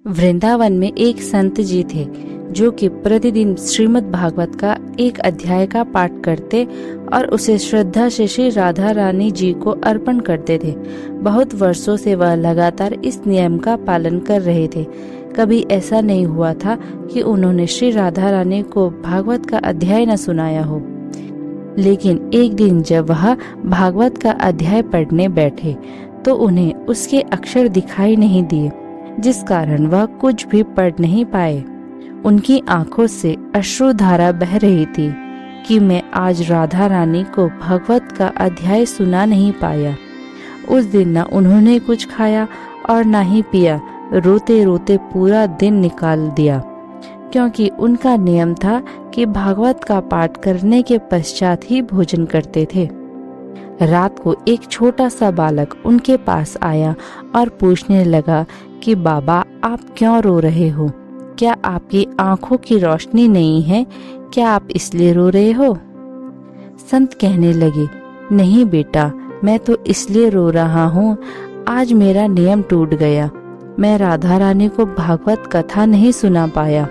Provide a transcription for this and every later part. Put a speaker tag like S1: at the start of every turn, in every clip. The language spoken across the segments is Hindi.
S1: वृंदावन में एक संत जी थे जो कि प्रतिदिन श्रीमद् भागवत का एक अध्याय का पाठ करते और उसे श्रद्धा से श्री राधा रानी जी को अर्पण करते थे। बहुत वर्षों से वह लगातार इस नियम का पालन कर रहे थे। कभी ऐसा नहीं हुआ था कि उन्होंने श्री राधा रानी को भागवत का अध्याय न सुनाया हो। लेकिन एक दिन जब वह भागवत का अध्याय पढ़ने बैठे तो उन्हें उसके अक्षर दिखाई नहीं दिए, जिस कारण वह कुछ भी पढ़ नहीं पाए। उनकी आंखों से अश्रुधारा बह रही थी कि मैं आज राधा रानी को भागवत का अध्याय सुना नहीं पाया। उस दिन न उन्होंने कुछ खाया और न ही पिया। रोते रोते पूरा दिन निकाल दिया, क्योंकि उनका नियम था कि भागवत का पाठ करने के पश्चात ही भोजन करते थे। रात को एक छोटा सा बालक उनके पास आया और पूछने लगा कि बाबा, आप क्यों रो रहे हो? क्या आपकी आंखों की रोशनी नहीं है? क्या आप इसलिए रो रहे हो? संत कहने लगे, नहीं बेटा, मैं तो इसलिए रो रहा हूँ, आज मेरा नियम टूट गया। मैं राधा रानी को भागवत कथा नहीं सुना पाया।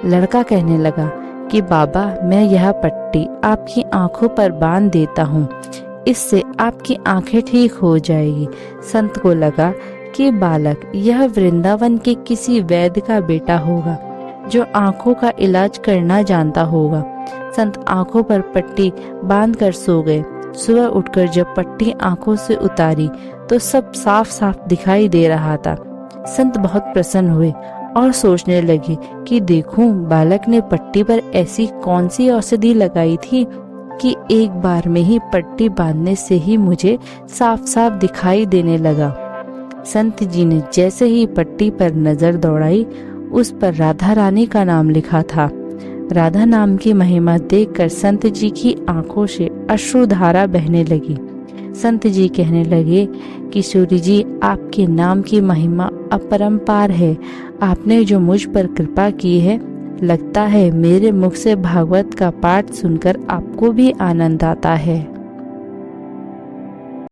S1: लड़का कहने लगा कि बाबा, मैं यह पट्टी आपकी आंखों पर बांध देता हूँ, इससे आपकी आंखें ठीक हो जाएगी। संत को लगा कि बालक यह वृंदावन के किसी वैद्य का बेटा होगा जो आंखों का इलाज करना जानता होगा। संत आंखों पर पट्टी बांधकर सो गए। सुबह उठकर जब पट्टी आंखों से उतारी तो सब साफ साफ दिखाई दे रहा था। संत बहुत प्रसन्न हुए और सोचने लगे कि देखूं बालक ने पट्टी पर ऐसी कौन सी औषधि लगाई थी कि एक बार में ही पट्टी बांधने से ही मुझे साफ साफ दिखाई देने लगा। संत जी ने जैसे ही पट्टी पर नजर दौड़ाई, उस पर राधा रानी का नाम लिखा था। राधा नाम की महिमा देखकर संत जी की आंखों से अश्रुधारा बहने लगी। संत जी कहने लगे, किशोरी जी, आपके नाम की महिमा अपरंपार है। आपने जो मुझ पर कृपा की है, लगता है मेरे मुख से भागवत का पाठ सुनकर आपको भी आनंद आता है।